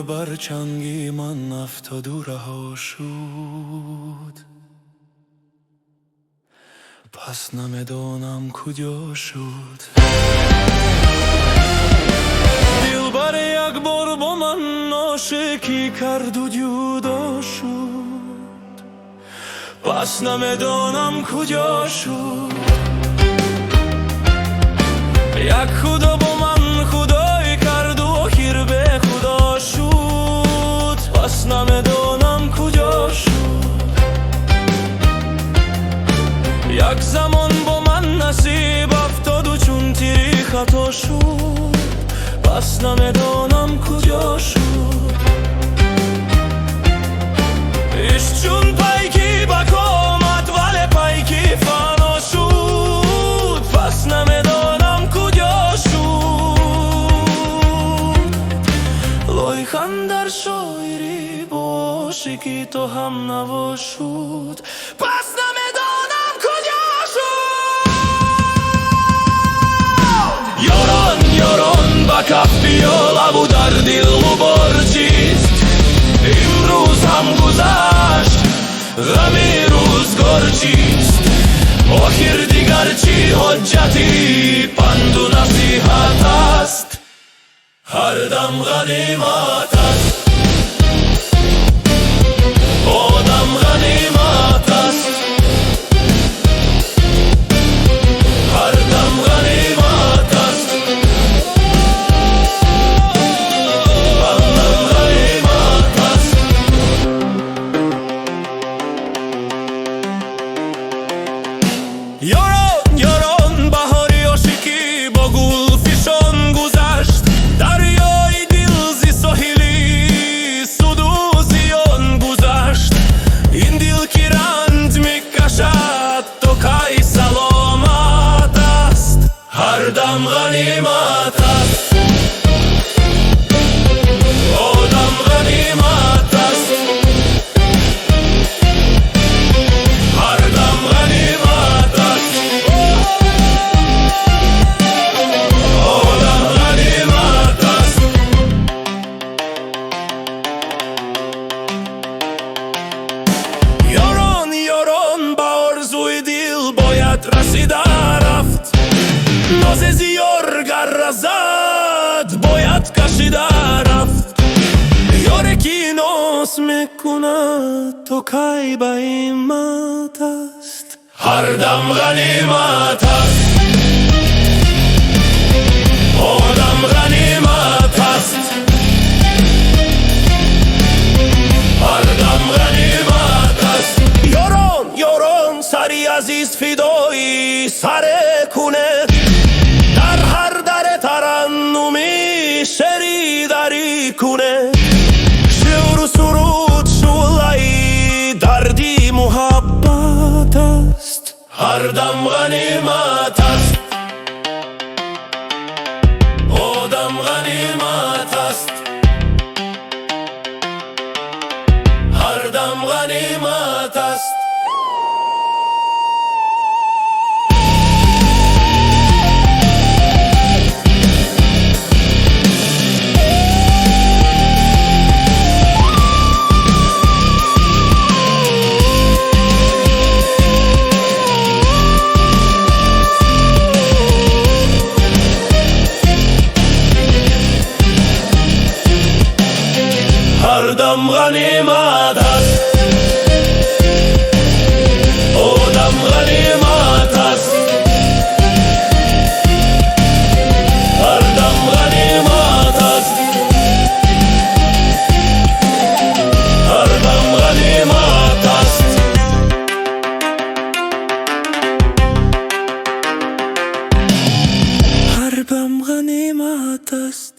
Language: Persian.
بر چنگی من افتاد و رها شد، پس نمیدانم کجا شد. دلبر یک بار با من عاشقی کرد و جدا شد، پس نمیدانم کجا شد. یک خدا با من خدایی کرد و آخر به خدا شد، پس نمیدانم کجا شد. یک زمان با من نصیب افتاد و چون تیری خطا شد، پس نمیدانم کجا شد. عشق چون پیکی بکا آمد ولی پیکی فنا شد، پس نمیدانم کجا شد. لای خندر شاعری با عاشقی تو هم نوا شد، پس نمیدانم کجا شد. یاران با کف بیال و در دل غبار چیست، امروز هم گذشت غمی روزگار چیست. آخر دیگر چی حجتی پند و نصیحت است، هر دم غنیمت است. آدم غنیمت است، هر دم غنیمت است. آدم غنیمت است. یاران بهاری عاشقی با گل فشان گذشت، دریای دل زی ساحلی سود و زیان گذشت. این دل که رنج میکشد تو کی سلامت است، هر دم غنیمت است. آدم غنیمت است، هر دم غنیمت است. آدم غنیمت است. یاران با آرزوی دل باید رسیده رفت، ناز زیار گر رزد باید کشیده رفت. یاری که ناز میکند تو کی به همت است، هر دم غنیمت است. آدم غنیمت است، هر دم غنیمت است. یاران سری عزیز فدایی سر کنه، در هر در ترنمی شریداری کنه. شعر و سرود شعله دردی محبت است، هر دم غنیمت است. آدم غنیمت است، هر دم غنیمت است. هر دم غنیمت است، آدم غنیمت است. هر دم غنیمت است، هر دم غنیمت است. هر دم غنیمت است.